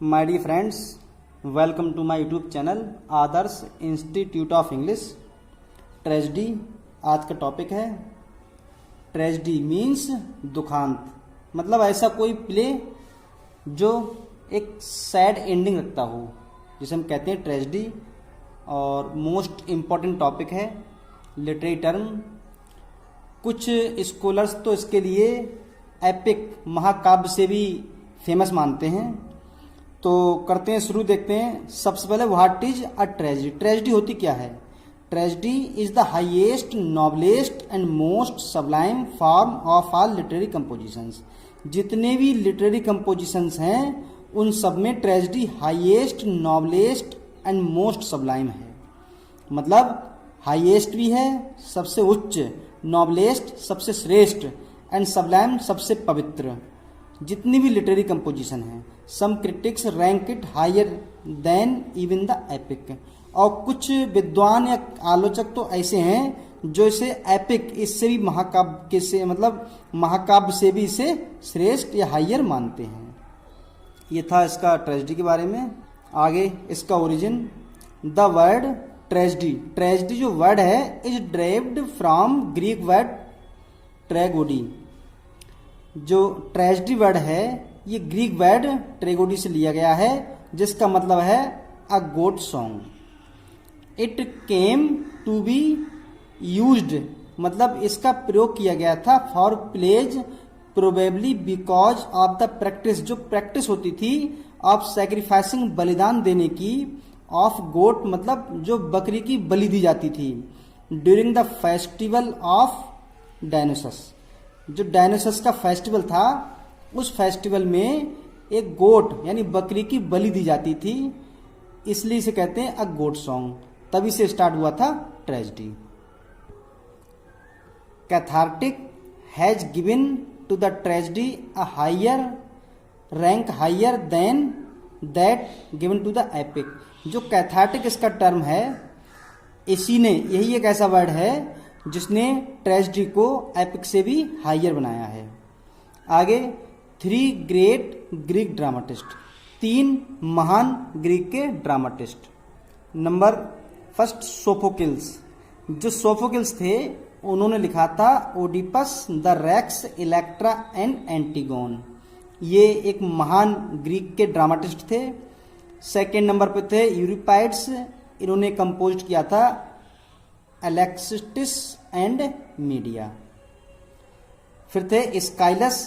My dear friends, welcome to my YouTube channel Adarsh institute of English. Tragedy आज का topic है। Tragedy means दुखांत, मतलब ऐसा कोई प्ले जो एक सैड एंडिंग रखता हो, जिसे हम कहते हैं ट्रेजेडी। और मोस्ट इम्पॉर्टेंट टॉपिक है, लिटरेरी टर्म। कुछ स्कॉलर्स तो इसके लिए एपिक महाकाव्य से भी फेमस मानते हैं। तो करते हैं शुरू, देखते हैं। सबसे पहले what is a tragedy. Tragedy होती क्या है? Tragedy is the highest, noblest and most sublime form of all literary compositions. जितने भी लिटरेरी कंपोजिशंस हैं उन सब में tragedy highest, noblest and most sublime है। मतलब हाईएस्ट भी है, सबसे उच्च, नॉबलेस्ट सबसे श्रेष्ठ, एंड सबलाइम सबसे पवित्र। जितनी भी लिटरेरी कंपोजिशन है, some critics rank it higher than even the epic. और कुछ विद्वान या आलोचक तो ऐसे हैं जो इसे एपिक, इससे भी महाकाव्य से, मतलब महाकाव्य से भी इसे श्रेष्ठ या हायर मानते हैं। ये था इसका ट्रेजेडी के बारे में। आगे इसका origin. The word tragedy, tragedy जो वर्ड है is derived from Greek word tragodia. जो ट्रेजेडी वर्ड है ये ग्रीक वर्ड ट्रेगोडी से लिया गया है, जिसका मतलब है a goat song. It came to be used, मतलब इसका प्रयोग किया गया था for plays, probably because of the practice, जो प्रैक्टिस होती थी ऑफ सैक्रिफाइसिंग, बलिदान देने की, ऑफ गोट मतलब जो बकरी की बलि दी जाती थी, ड्यूरिंग द फेस्टिवल ऑफ डायनोसस। जो डायनोसस का फेस्टिवल था, उस फेस्टिवल में एक गोट यानी बकरी की बलि दी जाती थी, इसलिए इसे कहते हैं अ गोट सॉन्ग। तभी से स्टार्ट हुआ था tragedy. Cathartic has given to the tragedy a higher rank, higher than that given to the epic. जो कैथार्टिक इसका टर्म है, इसी ने, यही एक ऐसा वर्ड है जिसने ट्रेजेडी को एपिक से भी हायर बनाया है। आगे, 3 ग्रेट ग्रीक ड्रामाटिस्ट, 3 महान ग्रीक के ड्रामाटिस्ट। Number first, सोफोकिल्स। जो सोफोकिल्स थे उन्होंने लिखा था Oedipus, the Rex, Electra and Antigone. ये एक महान ग्रीक के ड्रामाटिस्ट थे। सेकेंड नंबर पे थे यूरिपाइड्स, इन्होंने कंपोज किया था एलेक्सिटिस एंड मीडिया। फिर थे स्काइलस,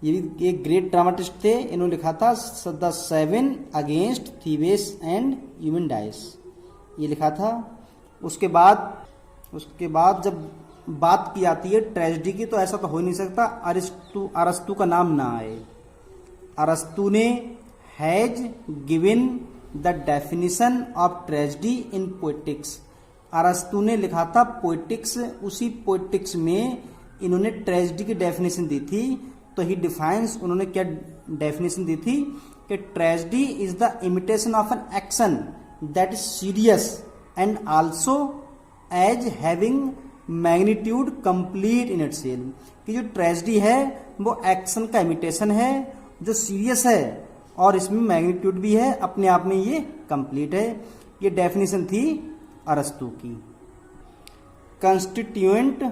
ये भी एक ग्रेट ड्रामाटिस्ट थे, इन्होंने लिखा था द 7 अगेंस्ट थीबेस एंड यूमेंडाइस, ये लिखा था। उसके बाद जब बात की आती है ट्रेजेडी की, तो ऐसा तो हो ही नहीं सकता अरस्तु का नाम ना आए। अरस्तु ने has given the definition of tragedy in poetics. अरस्तु ने लिखा था पोएटिक्स, उसी पोएटिक्स में इन्होंने ट्रेजेडी की डेफिनेशन दी थी। तो ही डिफाइंस, उन्होंने क्या डेफिनेशन दी थी कि tragedy is the imitation of an action that is serious and also as having magnitude complete in itself. कि जो ट्रेजेडी है वो एक्शन का इमिटेशन है जो सीरियस है, और इसमें मैग्नीट्यूड भी है, अपने आप में ये कंप्लीट है। ये डेफिनेशन थी अरस्तु की। Constituent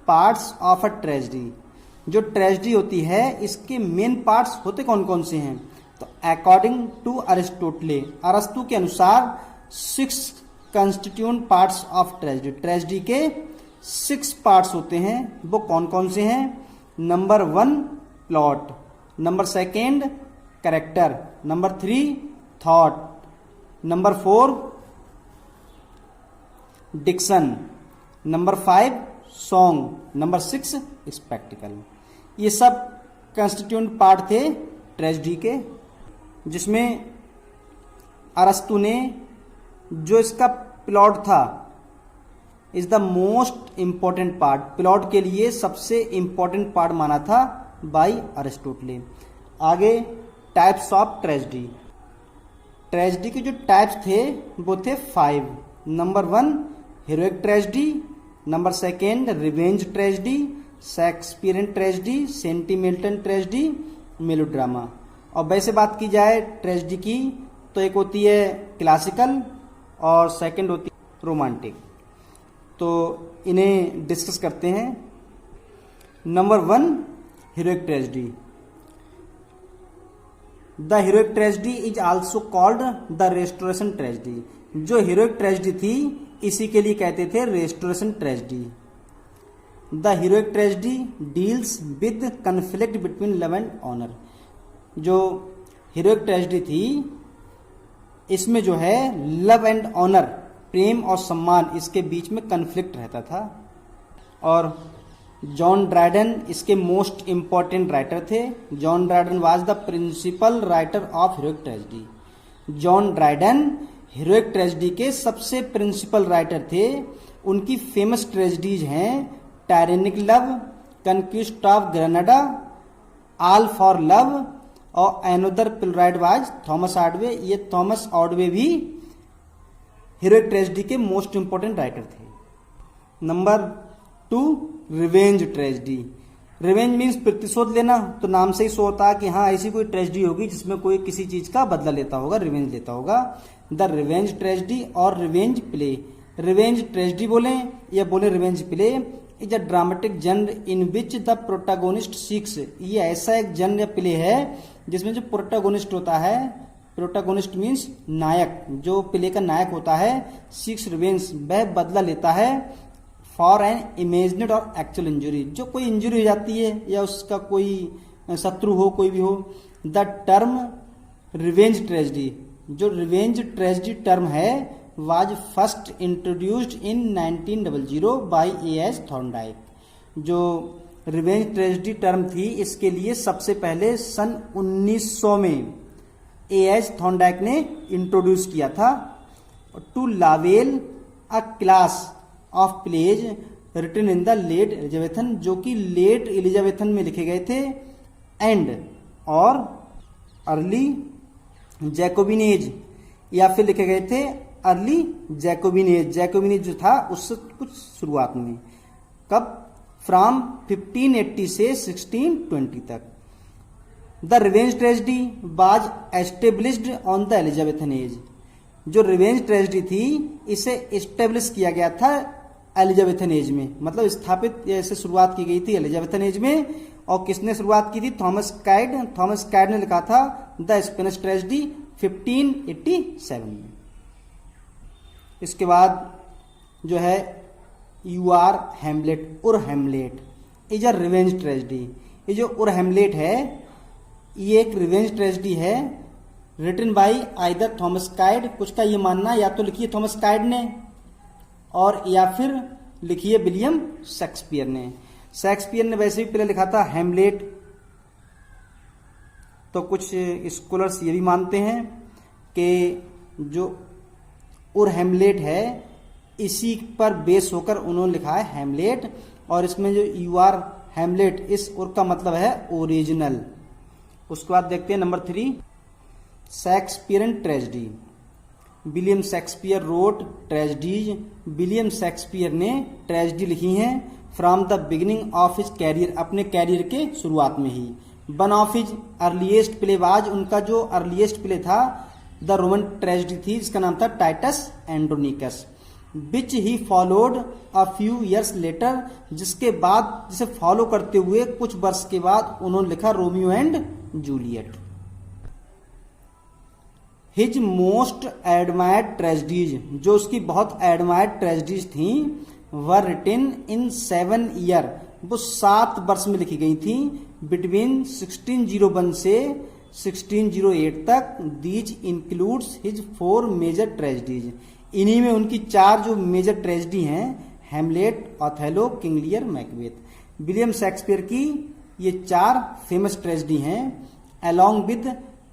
parts of a tragedy. जो ट्रेजेडी होती है इसके मेन पार्ट्स होते कौन कौन से हैं? तो अकॉर्डिंग टू अरिस्टोटले, अरस्तु के अनुसार 6 constituent parts of tragedy. Tragedy के 6 पार्ट्स होते हैं। वो कौन कौन से हैं? Number 1 plot, number 2 character, number 3 thought, number 4 diction, number 5 song, number 6 spectacle. ये सब कंस्टिट्यूएंट पार्ट थे ट्रेजेडी के, जिसमें अरस्तु ने जो इसका प्लॉट था is the most important part, plot के लिए सबसे इंपॉर्टेंट पार्ट माना था बाय अरिस्टोटले। आगे टाइप्स ऑफ ट्रेजेडी। ट्रेजेडी के जो टाइप्स थे वो थे 5। Number 1 heroic tragedy, number 2 revenge tragedy, Shakespearean tragedy, sentimental tragedy, melodrama. और वैसे बात की जाए ट्रेजेडी की तो एक होती है क्लासिकल और सेकंड होती है रोमांटिक। तो इन्हें डिस्कस करते हैं। Number 1, heroic tragedy. The heroic tragedy is also called the restoration tragedy. जो हीरोइक ट्रेजेडी थी इसी के लिए कहते थे restoration tragedy. The heroic tragedy deals with conflict between love and honour. जो हीरोइक ट्रेजेडी थी इसमें जो है लव एंड ऑनर, प्रेम और सम्मान, इसके बीच में कन्फ्लिक्ट रहता था। और जॉन ड्राइडन इसके मोस्ट इंपॉर्टेंट राइटर थे। John Dryden was the principal writer of heroic tragedy. John Dryden heroic tragedy के सबसे प्रिंसिपल राइटर थे। उनकी फेमस ट्रेजेडीज हैं Tyrannic Love, Conquest of Granada, All for Love और another playwright was Thomas Otway. ये Thomas Otway भी heroic tragedy के most important writer थे। Number 2, revenge tragedy. Revenge means प्रतिशोध लेना। तो नाम से ही सो होता है कि हाँ ऐसी कोई ट्रेजेडी होगी जिसमें कोई किसी चीज का बदला लेता होगा, रिवेंज लेता होगा। द रिवेंज ट्रेजेडी और रिवेंज प्ले। रिवेंज ट्रेजेडी बोले या बोले revenge play is a dramatic genre in which the protagonist seeks. ये ऐसा एक जनर या प्ले है जिसमें जो प्रोटागोनिस्ट होता है, प्रोटागोनिस्ट मीन्स नायक, जो प्ले का नायक होता है, सीक्स रिवेंज, वह बदला लेता है फॉर एन इमेजिनेड और एक्चुअल इंजुरी। जो कोई इंजुरी हो जाती है या उसका कोई शत्रु हो, कोई भी हो। द टर्म रिवेंज ट्रेजेडी, जो रिवेंज ट्रेजेडी टर्म है, was first introduced in 1900 by A H. Thorndike. जो रिवेंज ट्रेजेडी टर्म थी इसके लिए सबसे पहले सन 1900 में ए.एच. थॉर्नडाइक ने इंट्रोड्यूस किया था। टू लावेल a class of plays written in the late Elizabethan, जो कि लेट एलिजाबेथन में लिखे गए थे, एंड और अर्ली जैकोबिन एज, या फिर लिखे गए थे early Jacobean age. Jacobean age जो था उससे कुछ शुरुआत में, कब, फ्रॉम 1580 से 1620 तक। The revenge tragedy was established on the Elizabethan age. जो रिवेंज ट्रेजेडी थी इसे एस्टेब्लिश किया गया था एलिजाबेथन एज में, मतलब स्थापित ऐसे शुरुआत की गई थी एलिजाबेथन एज में। और किसने शुरुआत की थी? Thomas CAD. थॉमस कैड ने लिखा था द स्पेनिश ट्रेजेडी 1587 में। इसके बाद जो है you are Hamlet, Ur Hamlet is a revenge tragedy. ये जो उर हेमलेट है ये एक रिवेंज ट्रेजेडी है, written by either Thomas Kyd, कुछ का ये मानना या तो लिखी है थॉमस कैड ने और या फिर लिखी है विलियम शेक्सपियर ने। शेक्सपियर ने वैसे भी पहले लिखा था हेमलेट। तो कुछ स्कॉलर्स ये भी मानते हैं कि जो उर हेमलेट है इसी पर बेस होकर उन्होंने लिखा है हेमलेट। और इसमें जो यू आर हेमलेट, इस उर का मतलब है ओरिजिनल। उसके बाद देखते हैं number 3, Shakespearean tragedy. William Shakespeare wrote tragedies. William Shakespeare ने ट्रेजेडी लिखी हैं from the beginning of his career, अपने कैरियर के शुरुआत में ही। One of his earliest play was, उनका जो अर्लीस्ट प्ले था द रोमन ट्रेजेडी थी जिसका नाम था Titus Andronicus, which he followed a few years later, जिसके बाद जिसे फॉलो करते हुए कुछ वर्ष के बाद उन्होंने लिखा Romeo and Juliet. His most admired tragedies, जो उसकी बहुत एडमायर्ड ट्रेजेडीज थी, वर रिटन इन 7 ईयर, वो 7 वर्ष में लिखी गई थी, बिटवीन 1601 से 1608 तक। These includes his 4 major tragedies, इन्हीं में उनकी 4 जो मेजर ट्रेजेडी हैं, Hamlet, Othello, King Lear, Macbeth. William Shakespeare की ये 4 फेमस ट्रेजेडी हैं, along with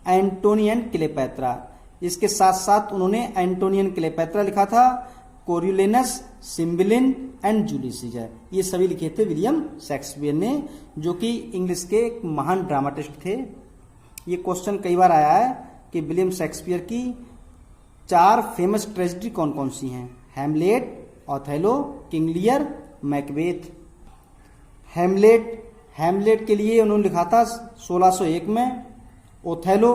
Antony and Cleopatra. इसके साथ साथ उन्होंने एंटोनी एंड क्लेपेत्रा लिखा था, Coriolanus, Cymbeline and Julius Caesar, ये सभी लिखे थे विलियम शेक्सपियर ने, जो कि इंग्लिश के एक महान ड्रामाटिस्ट थे। ये क्वेश्चन कई बार आया है कि विलियम शेक्सपियर की 4 फेमस ट्रेजेडी कौन कौन सी हैं? Hamlet, Othello, King Lear, Macbeth. हेमलेट के लिए उन्होंने लिखा था 1601 में, ओथेलो,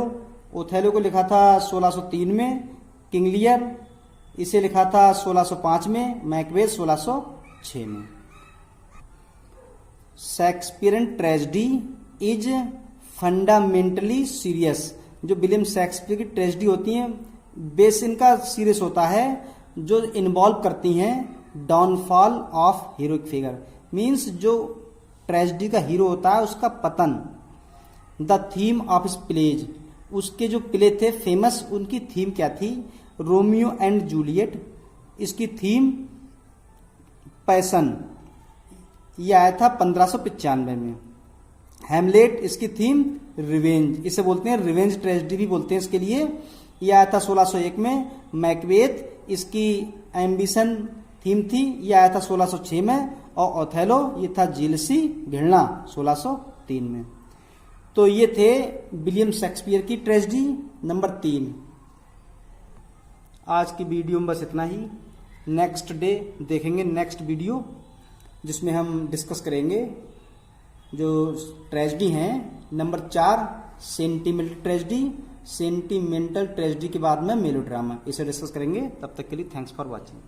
ओथेलो को लिखा था 1603 में। किंग लियर, इसे लिखा था 1605 में। मैकबेथ 1606 में। Shakespearean tragedy is fundamentally serious. जो विलियम शेक्सपियर की ट्रेजेडी होती हैं बेस इनका सीरियस होता है, जो इन्वॉल्व करती हैं downfall of heroic figure. Means जो ट्रेजेडी का हीरो होता है उसका पतन। The theme of his plays, उसके जो प्ले थे फेमस, उनकी थीम क्या थी? रोमियो एंड जूलियट, इसकी थीम पैसन, ये आया था 1595 में। हैमलेट, इसकी थीम रिवेंज, इसे बोलते हैं रिवेंज ट्रेजेडी भी बोलते हैं इसके लिए, ये आया था 1601 में। मैकबेथ, इसकी एम्बिशन थीम थी, ये आया था 1606 में। और ओथेलो, ये था जेलसी, घृणा, 1603 में। तो ये थे विलियम शेक्सपियर की ट्रेजेडी नंबर 3। आज की वीडियो में बस इतना ही। नेक्स्ट डे देखेंगे नेक्स्ट वीडियो, जिसमें हम डिस्कस करेंगे जो ट्रेजेडी हैं number 4 sentimental tragedy. Sentimental tragedy के बाद में मेलोड्रामा, इसे डिस्कस करेंगे। तब तक के लिए थैंक्स फॉर वॉचिंग।